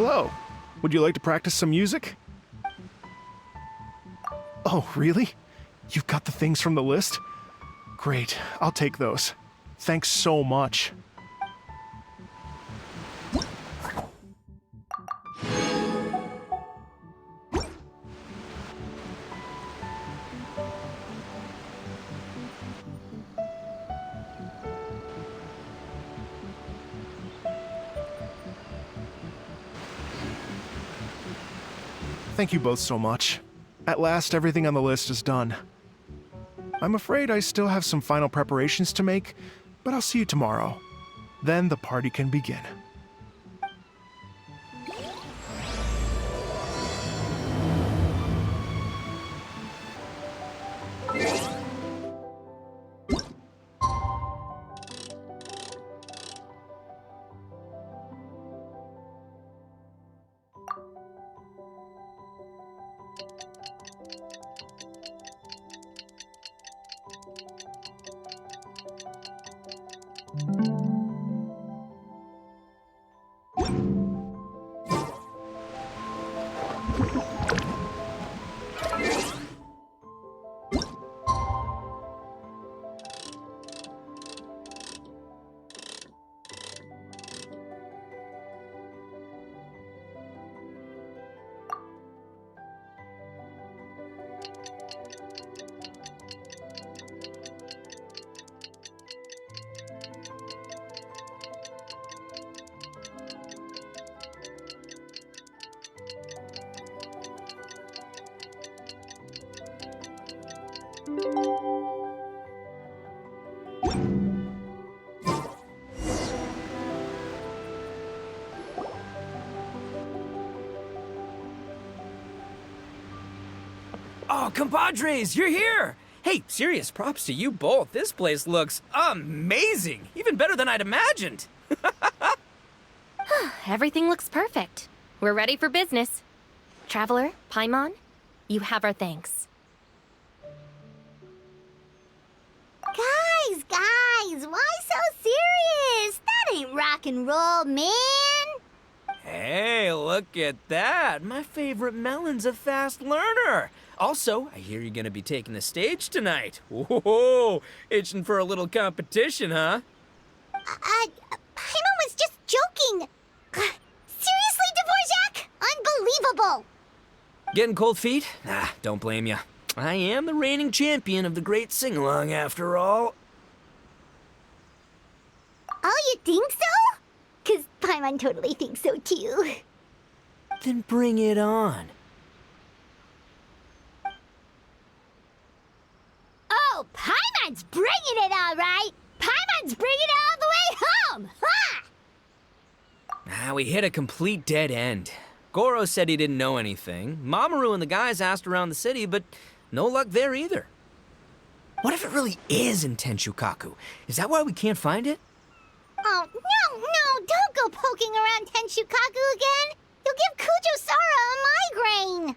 Hello. Would you like to practice some music? Oh, really? You've got the things from the list? Great, I'll take those. Thanks so much. Thank you both so much. At last, everything on the list is done. I'm afraid I still have some final preparations to make, but I'll see you tomorrow. Then the party can begin. Oh, compadres, you're here! Hey, serious props to you both. This place looks amazing. Even better than I'd imagined. Everything looks perfect. We're ready for business. Traveler, Paimon, you have our thanks. Guys, why so serious? That ain't rock and roll, man. Hey, look at that. My favorite melon's a fast learner. Also, I hear you're gonna be taking the stage tonight. Whoa, itching for a little competition, huh? Paimon was just joking. Seriously, Dvorak? Unbelievable. Getting cold feet? Ah, don't blame ya. I am the reigning champion of the great sing-along, after all. Oh, you think so? 'Cause Paimon totally thinks so, too. Then bring it on. Oh, Paimon's bringing it all right. Paimon's bringing it all the way home. Ha! We hit a complete dead end. Goro said he didn't know anything. Mamoru and the guys asked around the city, but no luck there either. What if it really is in Tenshukaku? Is that why we can't find it? Oh, no, don't go poking around Tenshukaku again. You'll give Kujo-Sara a migraine.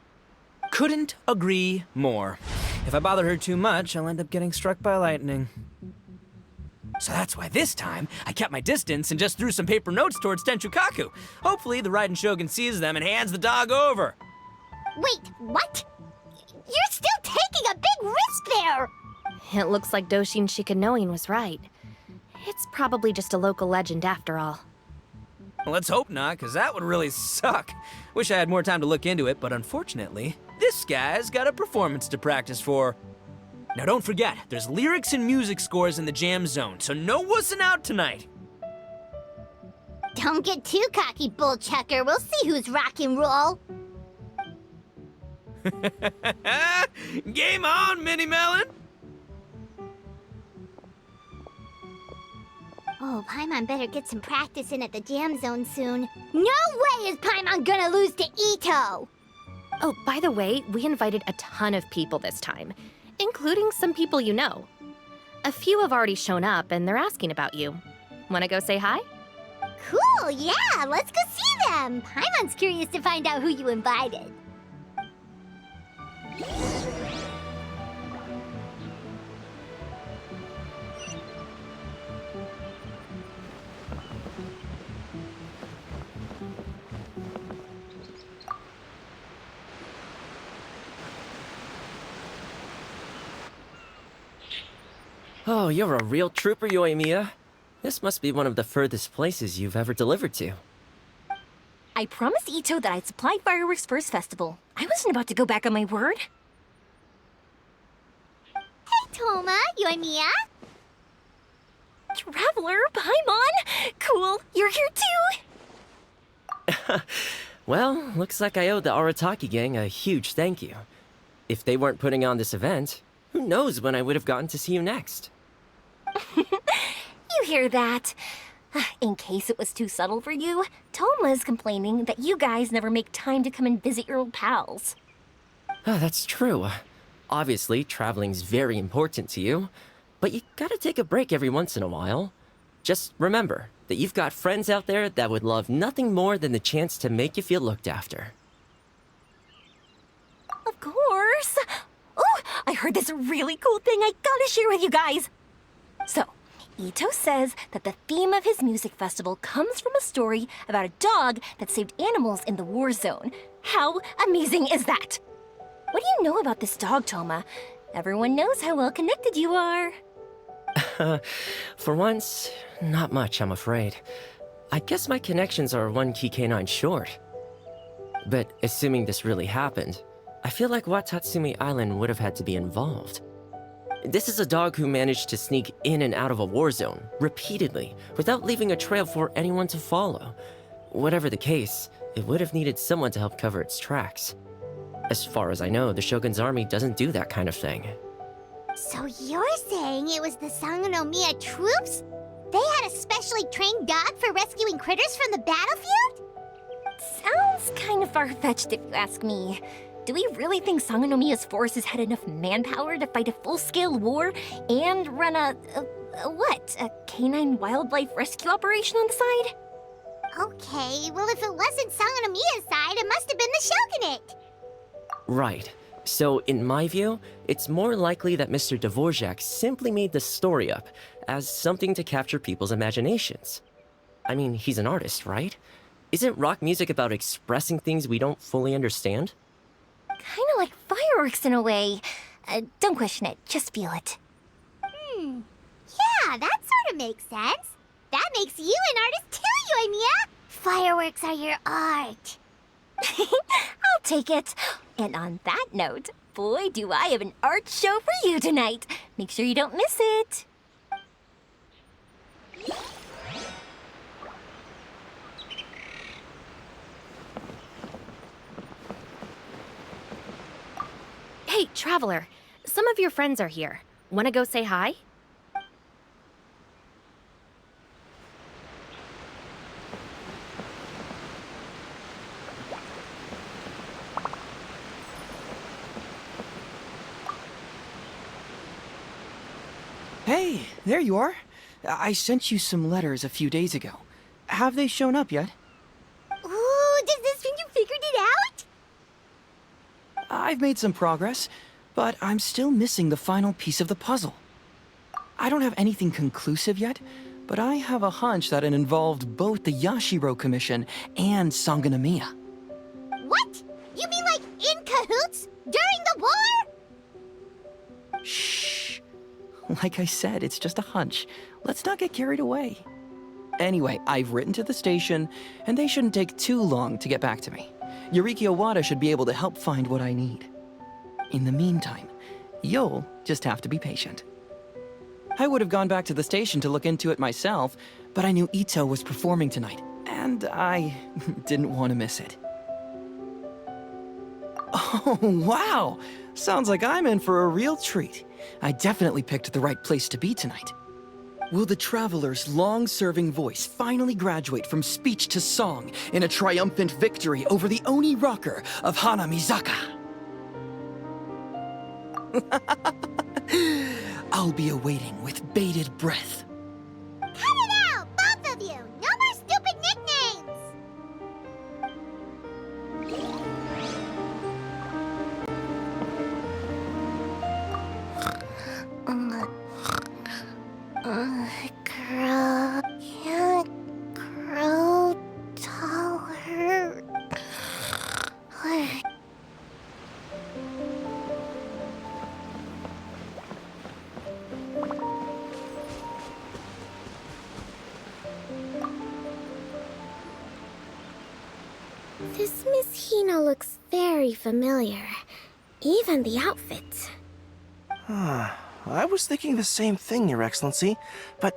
Couldn't agree more. If I bother her too much, I'll end up getting struck by lightning. So that's why this time, I kept my distance and just threw some paper notes towards Tenshukaku. Hopefully, the Raiden Shogun sees them and hands the dog over. Wait, what? You're still taking a big risk there. It looks like Doshin Shikanoin was right. It's probably just a local legend after all. Let's hope not, because that would really suck. Wish I had more time to look into it, but unfortunately, this guy's got a performance to practice for. Now don't forget, there's lyrics and music scores in the jam zone, so no wussing out tonight. Don't get too cocky, bullchucker. We'll see who's rock and roll. Game on, Mini Melon! Oh, Paimon better get some practice in at the jam zone soon. No way is Paimon gonna lose to Ito! Oh, by the way, we invited a ton of people this time, including some people you know. A few have already shown up and they're asking about you. Wanna go say hi? Cool, yeah, let's go see them. Paimon's curious to find out who you invited. Oh, you're a real trooper, Yoimiya. This must be one of the furthest places you've ever delivered to. I promised Ito that I'd supply fireworks for his festival. I wasn't about to go back on my word. Hey, Toma, Yoimiya. Traveler, Paimon! Cool, you're here too! Well, looks like I owe the Arataki gang a huge thank you. If they weren't putting on this event, who knows when I would have gotten to see you next. You hear that? In case it was too subtle for you, Toma's complaining that you guys never make time to come and visit your old pals. Ah, that's true. Obviously, traveling's very important to you, but you gotta take a break every once in a while. Just remember that you've got friends out there that would love nothing more than the chance to make you feel looked after. Of course! Oh, I heard this really cool thing I gotta share with you guys! So, Ito says that the theme of his music festival comes from a story about a dog that saved animals in the war zone. How amazing is that? What do you know about this dog, Toma? Everyone knows how well connected you are. For once, not much, I'm afraid. I guess my connections are one key canine short. But assuming this really happened, I feel like Watatsumi Island would have had to be involved. This is a dog who managed to sneak in and out of a war zone, repeatedly, without leaving a trail for anyone to follow. Whatever the case, it would have needed someone to help cover its tracks. As far as I know, the Shogun's army doesn't do that kind of thing. So you're saying it was the Sangonomiya troops? They had a specially trained dog for rescuing critters from the battlefield? Sounds kind of far-fetched if you ask me. Do we really think Sangonomiya's forces had enough manpower to fight a full-scale war and run a canine wildlife rescue operation on the side? Okay, well if it wasn't Sangonomiya's side, it must have been the Shogunate. Right. So, in my view, it's more likely that Mr. Dvorak simply made the story up as something to capture people's imaginations. I mean, he's an artist, right? Isn't rock music about expressing things we don't fully understand? Kinda like fireworks in a way. Don't question it, just feel it. Yeah, that sort of makes sense. That makes you an artist too, Yoimiya. Fireworks are your art. I'll take it. And on that note, boy, do I have an art show for you tonight. Make sure you don't miss it. Hey, Traveler, some of your friends are here. Wanna go say hi? Hey, there you are. I sent you some letters a few days ago. Have they shown up yet? Ooh, does this mean you figured it out? I've made some progress, but I'm still missing the final piece of the puzzle. I don't have anything conclusive yet, but I have a hunch that it involved both the Yashiro Commission and Sangonomiya. What? You mean like in cahoots? During the war? Shh. Like I said, it's just a hunch. Let's not get carried away. Anyway, I've written to the station, and they shouldn't take too long to get back to me. Yuriki Owada should be able to help find what I need. In the meantime, you'll just have to be patient. I would have gone back to the station to look into it myself, but I knew Ito was performing tonight, and I didn't want to miss it. Oh, wow! Sounds like I'm in for a real treat. I definitely picked the right place to be tonight. Will the Traveler's long-serving voice finally graduate from speech to song in a triumphant victory over the Oni rocker of Hanamizaka? I'll be awaiting with bated breath. Cut it out, both of you! No more stupid nicknames! Girl can't grow taller. This Miss Hina looks very familiar. Even the outfit. I was thinking the same thing, Your Excellency, but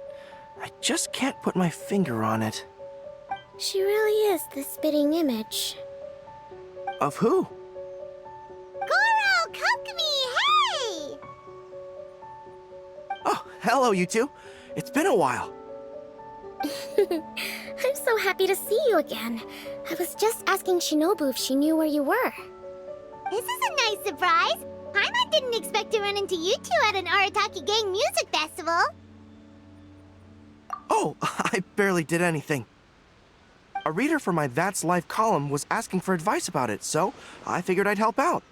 I just can't put my finger on it. She really is the spitting image. Of who? Goro, Kokumi, hey! Oh, hello, you two. It's been a while. I'm so happy to see you again. I was just asking Shinobu if she knew where you were. This is a nice surprise. Paimon didn't expect to run into you two at an Arataki Gang music festival. Oh, I barely did anything. A reader for my That's Life column was asking for advice about it, so I figured I'd help out.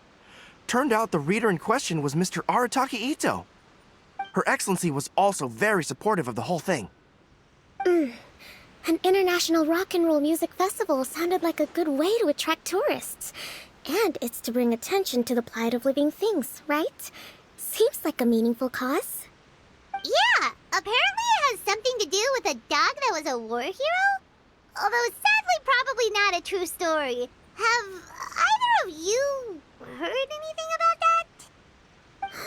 Turned out the reader in question was Mr. Arataki Ito. Her Excellency was also very supportive of the whole thing. An international rock and roll music festival sounded like a good way to attract tourists. And it's to bring attention to the plight of living things, right? Seems like a meaningful cause. Yeah, apparently it has something to do with a dog that was a war hero? Although sadly probably not a true story. Have either of you heard anything about that?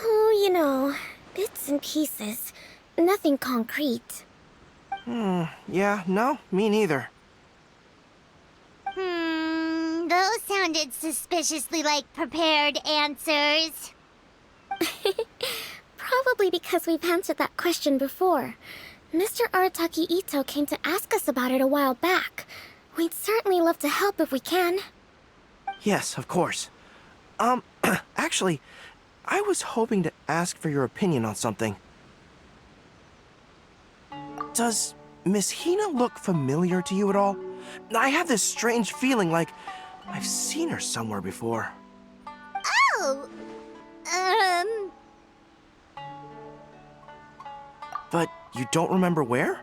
Oh, you know, bits and pieces. Nothing concrete. Yeah, no, me neither. Those sounded suspiciously like prepared answers. Probably because we've answered that question before. Mr. Arataki Ito came to ask us about it a while back. We'd certainly love to help if we can. Yes, of course. Actually, I was hoping to ask for your opinion on something. Does Miss Hina look familiar to you at all? I have this strange feeling like I've seen her somewhere before. Oh! But you don't remember where?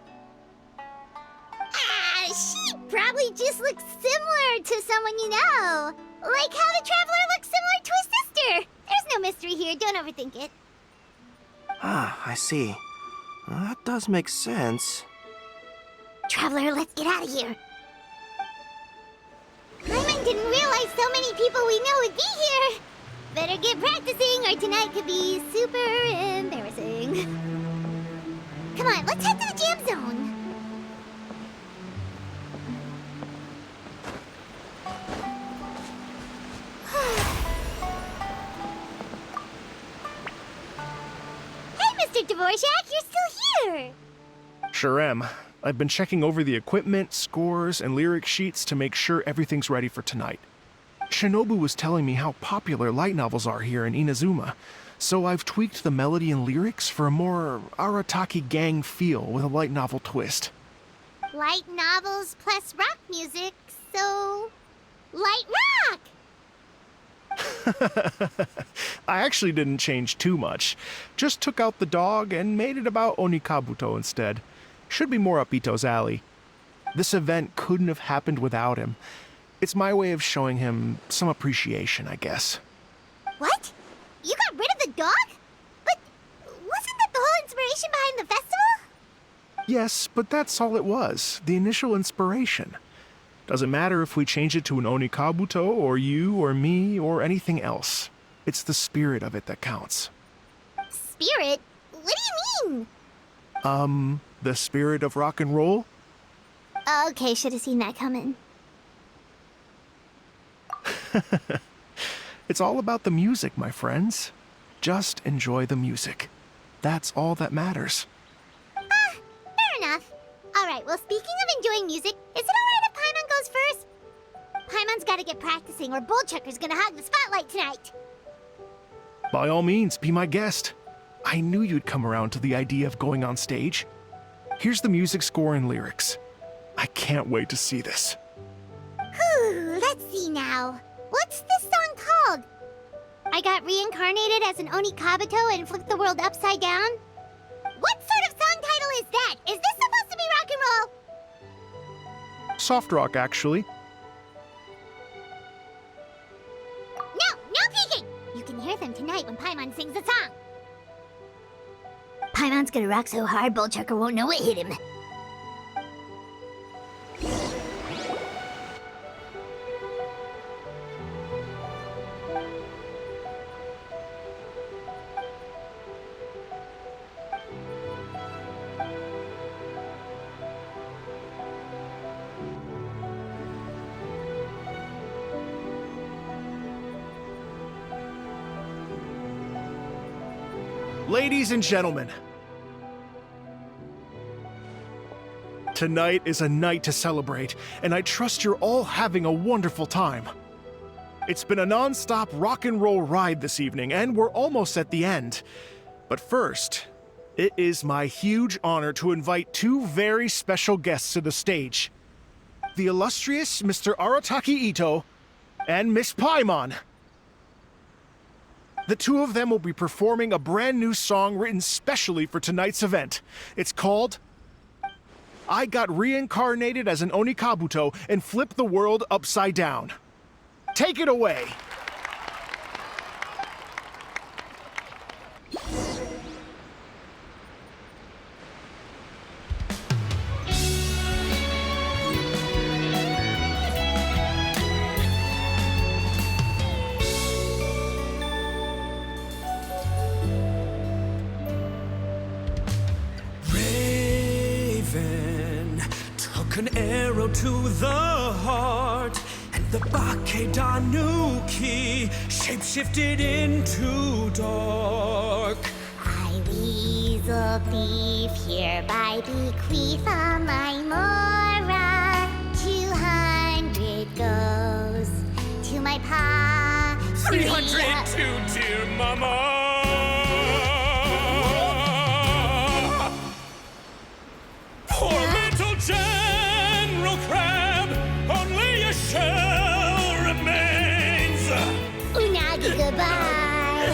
She probably just looks similar to someone you know. Like how the Traveler looks similar to his sister. There's no mystery here, don't overthink it. Ah, I see. Well, that does make sense. Traveler, let's get out of here. Paimon didn't realize so many people we know would be here. Better get practicing or tonight could be super embarrassing. Come on, let's head to the jam zone. Hey, Mr. Dvorak, you're still here. Sure am. I've been checking over the equipment, scores, and lyric sheets to make sure everything's ready for tonight. Shinobu was telling me how popular light novels are here in Inazuma, so I've tweaked the melody and lyrics for a more Arataki Gang feel with a light novel twist. Light novels plus rock music, so... light rock! I actually didn't change too much. Just took out the dog and made it about Onikabuto instead. Should be more up Ito's alley. This event couldn't have happened without him. It's my way of showing him some appreciation, I guess. What? You got rid of the dog? But wasn't that the whole inspiration behind the festival? Yes, but that's all it was. The initial inspiration. Doesn't matter if we change it to an Onikabuto, or you, or me, or anything else. It's the spirit of it that counts. Spirit? What do you mean? The spirit of rock and roll? Okay, should have seen that coming. It's all about the music, my friends. Just enjoy the music. That's all that matters. Fair enough. Alright, well, speaking of enjoying music, is it alright if Paimon goes first? Paimon's gotta get practicing or Bullchucker's gonna hog the spotlight tonight. By all means, be my guest. I knew you'd come around to the idea of going on stage. Here's the music score and lyrics. I can't wait to see this. Whew, let's see now. What's this song called? I got reincarnated as an Onikabuto and flipped the world upside down? What sort of song title is that? Is this supposed to be rock and roll? Soft rock, actually. No peeking! You can hear them tonight when Paimon sings the song. Paimon's gonna rock so hard, Bullchucker won't know what hit him. Ladies and gentlemen, tonight is a night to celebrate, and I trust you're all having a wonderful time. It's been a non-stop rock and roll ride this evening, and we're almost at the end. But first, it is my huge honor to invite two very special guests to the stage. The illustrious Mr. Arataki Ito and Miss Paimon. The two of them will be performing a brand new song written specially for tonight's event. It's called I Got Reincarnated as an Onikabuto and Flipped the World Upside Down. Take it away! An arrow to the heart, and the Bakedanuki shapeshifted into dark. I, weasel thief, hereby bequeath all my mora. 200 goes to my pa. 300 to dear mama. Poor little General Crab, only a shell remains. Unagi, goodbye.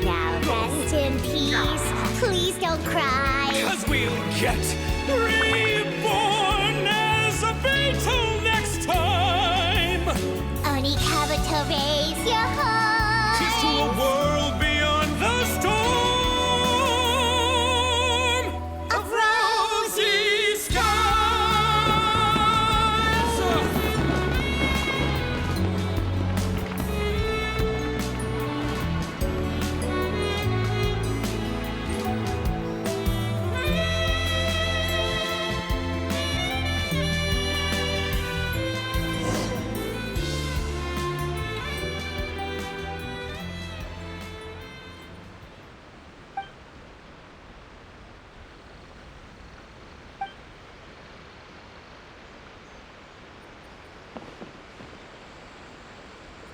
Now rest in peace. Please don't cry. 'Cause we'll get reborn as a beetle next time. Oni Kabuto, raise your heart. Here's to a world beyond the storm of rosy skies.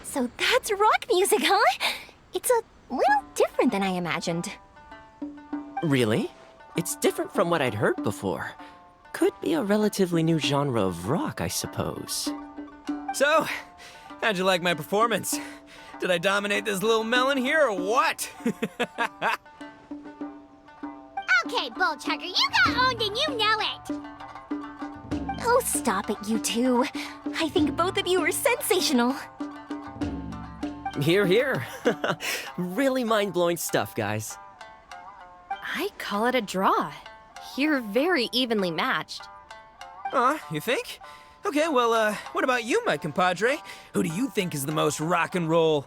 So that's rock music, huh? It's a little different than I imagined. Really? It's different from what I'd heard before. Could be a relatively new genre of rock, I suppose. So, how'd you like my performance? Did I dominate this little melon here or what? Okay, Bull Chugger, you got owned and you know it. Oh, stop it, you two. I think both of you are sensational. Here, here. Really mind-blowing stuff, guys. I call it a draw. You're very evenly matched. You think? Okay, well, what about you, my compadre? Who do you think is the most rock and roll?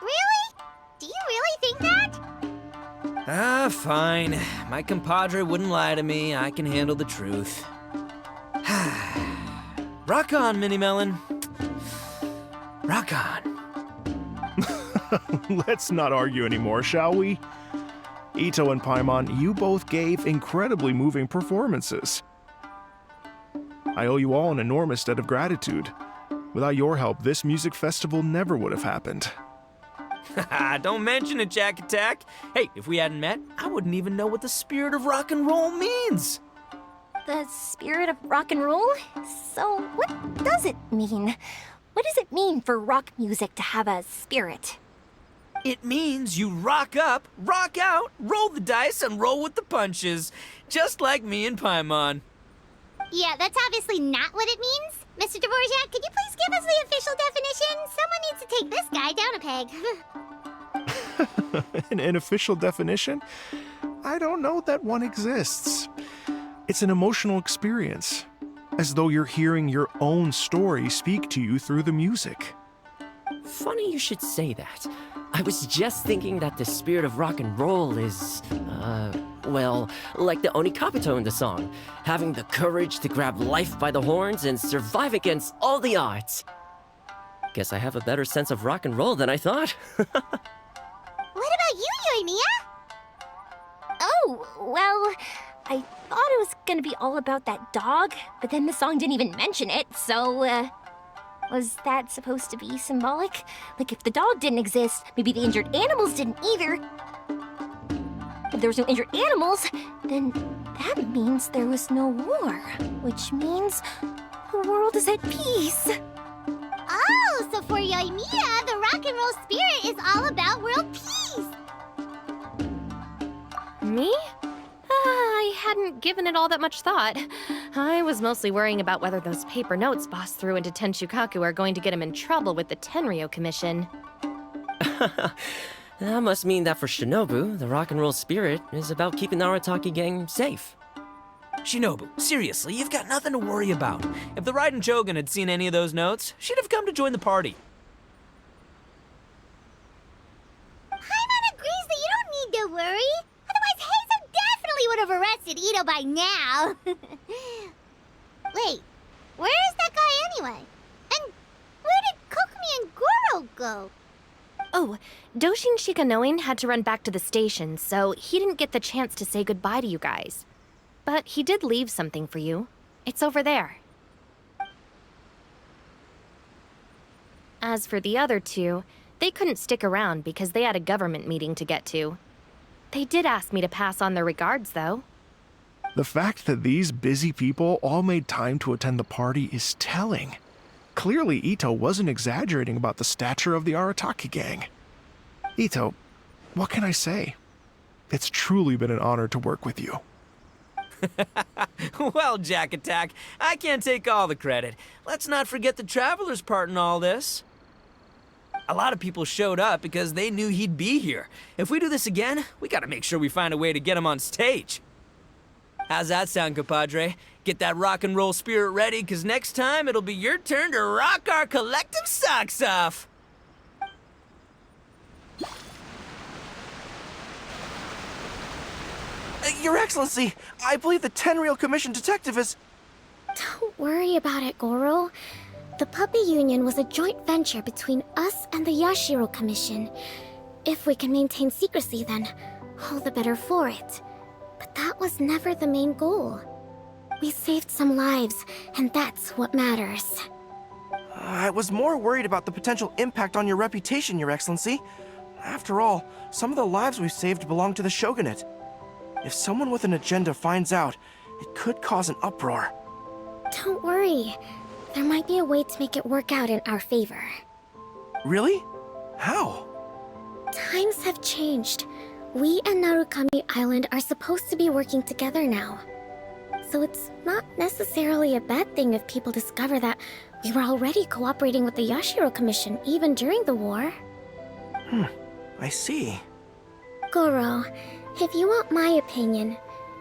Really? Do you really think that? Fine. My compadre wouldn't lie to me. I can handle the truth. Rock on, Mini Melon. Rock on. Let's not argue anymore, shall we? Ito and Paimon, you both gave incredibly moving performances. I owe you all an enormous debt of gratitude. Without your help, this music festival never would have happened. Don't mention it, Jack Attack. Hey, if we hadn't met, I wouldn't even know what the spirit of rock and roll means. The spirit of rock and roll? So, what does it mean? What does it mean for rock music to have a spirit? It means you rock up, rock out, roll the dice, and roll with the punches. Just like me and Paimon. Yeah, that's obviously not what it means. Mr. Dvorak, could you please give us the official definition? Someone needs to take this guy down a peg. An official definition? I don't know that one exists. It's an emotional experience, as though you're hearing your own story speak to you through the music. Funny you should say that. I was just thinking that the spirit of rock and roll is, well, like the Onikabuto in the song, having the courage to grab life by the horns and survive against all the odds. Guess I have a better sense of rock and roll than I thought. What about you, Yoimiya? Oh, well, I thought it was gonna be all about that dog, but then the song didn't even mention it, so, was that supposed to be symbolic? Like, if the dog didn't exist, maybe the injured animals didn't either. If there was no injured animals, then that means there was no war, which means the world is at peace. Oh, so for Yoimiya, the rock and roll spirit is all about world peace. Me? I hadn't given it all that much thought. I was mostly worrying about whether those paper notes Boss threw into Tenshukaku are going to get him in trouble with the Tenryo Commission. That must mean that for Shinobu, the rock and roll spirit is about keeping the Arataki gang safe. Shinobu, seriously, you've got nothing to worry about. If the Raiden Chogun had seen any of those notes, she'd have come to join the party. Paimon agrees that you don't need to worry. Otherwise, Heizo definitely would have arrested Ito by now. Wait, where is that guy anyway? And where did Kokumi and Goro go? Oh, Doshin Shikanoin had to run back to the station, so he didn't get the chance to say goodbye to you guys. But he did leave something for you. It's over there. As for the other two, they couldn't stick around because they had a government meeting to get to. They did ask me to pass on their regards, though. The fact that these busy people all made time to attend the party is telling. Clearly, Ito wasn't exaggerating about the stature of the Arataki gang. Ito, what can I say? It's truly been an honor to work with you. Well, Jack Attack, I can't take all the credit. Let's not forget the Traveler's part in all this. A lot of people showed up because they knew he'd be here. If we do this again, we gotta make sure we find a way to get him on stage. How's that sound, compadre? Get that rock and roll spirit ready, because next time it'll be your turn to rock our collective socks off. Your Excellency, I believe the Tenryo Commission detective is... Don't worry about it, Goro. The Puppy Union was a joint venture between us and the Yashiro Commission. If we can maintain secrecy, then all the better for it. But that was never the main goal. We saved some lives, and that's what matters. I was more worried about the potential impact on your reputation, Your Excellency. After all, some of the lives we've saved belong to the Shogunate. If someone with an agenda finds out, it could cause an uproar. Don't worry. There might be a way to make it work out in our favor. Really? How? Times have changed. We and Narukami Island are supposed to be working together now. So it's not necessarily a bad thing if people discover that we were already cooperating with the Yashiro Commission even during the war. I see. Goro, if you want my opinion,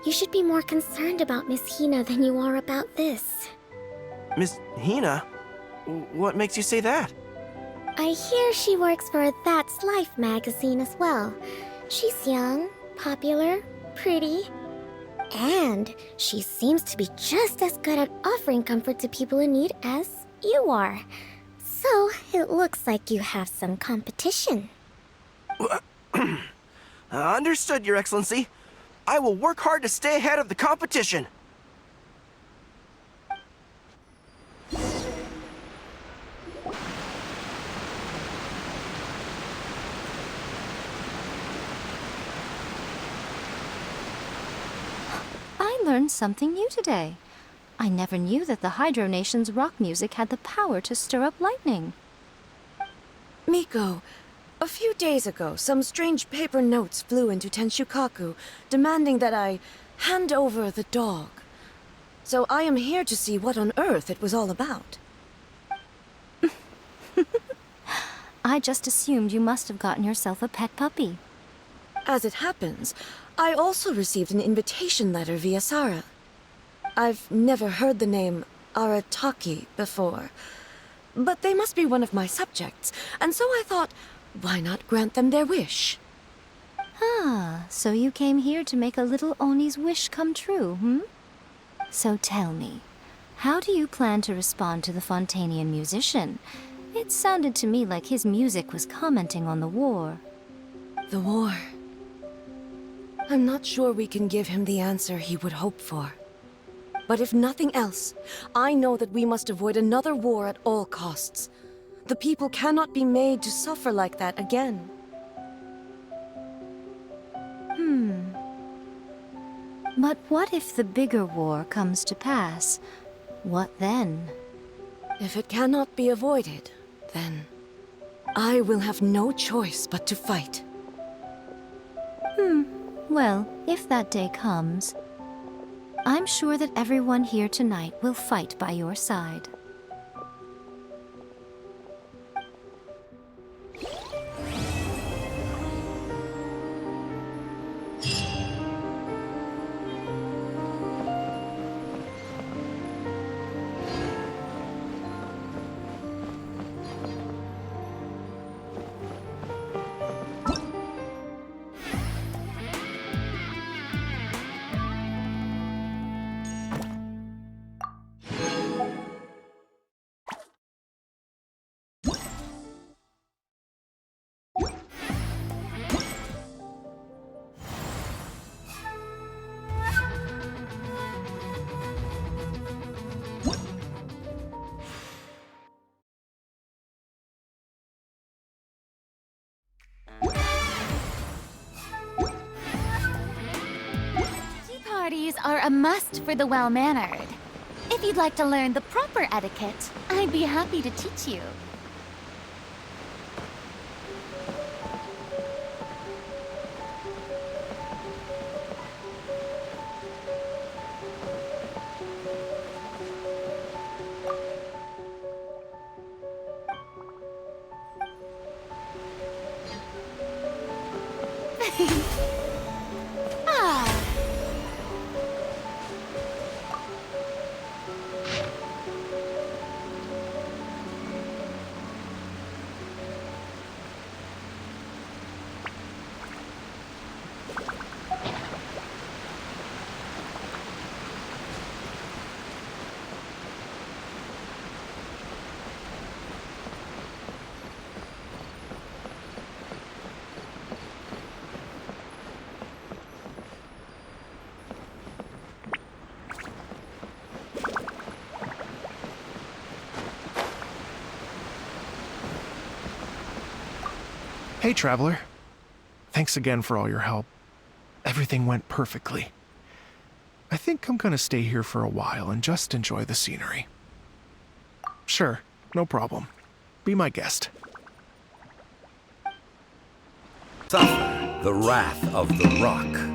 you should be more concerned about Miss Hina than you are about this. Miss Hina? What makes you say that? I hear she works for That's Life magazine as well. She's young, popular, pretty, and she seems to be just as good at offering comfort to people in need as you are. So it looks like you have some competition. Understood, Your Excellency. I will work hard to stay ahead of the competition. I learned something new today. I never knew that the Hydro Nation's rock music had the power to stir up lightning. Miko, a few days ago, some strange paper notes flew into Tenshukaku, demanding that I hand over the dog. So I am here to see what on earth it was all about. I just assumed you must have gotten yourself a pet puppy. As it happens, I also received an invitation letter via Sara. I've never heard the name Arataki before, but they must be one of my subjects, and so I thought, why not grant them their wish? Ah, so you came here to make a little Oni's wish come true, hmm? So tell me, how do you plan to respond to the Fontanian musician? It sounded to me like his music was commenting on the war. The war. I'm not sure we can give him the answer he would hope for. But if nothing else, I know that we must avoid another war at all costs. The people cannot be made to suffer like that again. But what if the bigger war comes to pass? What then? If it cannot be avoided, then I will have no choice but to fight. Well, if that day comes, I'm sure that everyone here tonight will fight by your side. Tea parties are a must for the well-mannered. If you'd like to learn the proper etiquette, I'd be happy to teach you. Hey, Traveler. Thanks again for all your help. Everything went perfectly. I think I'm gonna stay here for a while and just enjoy the scenery. Sure, no problem. Be my guest. Suffer the wrath of the rock.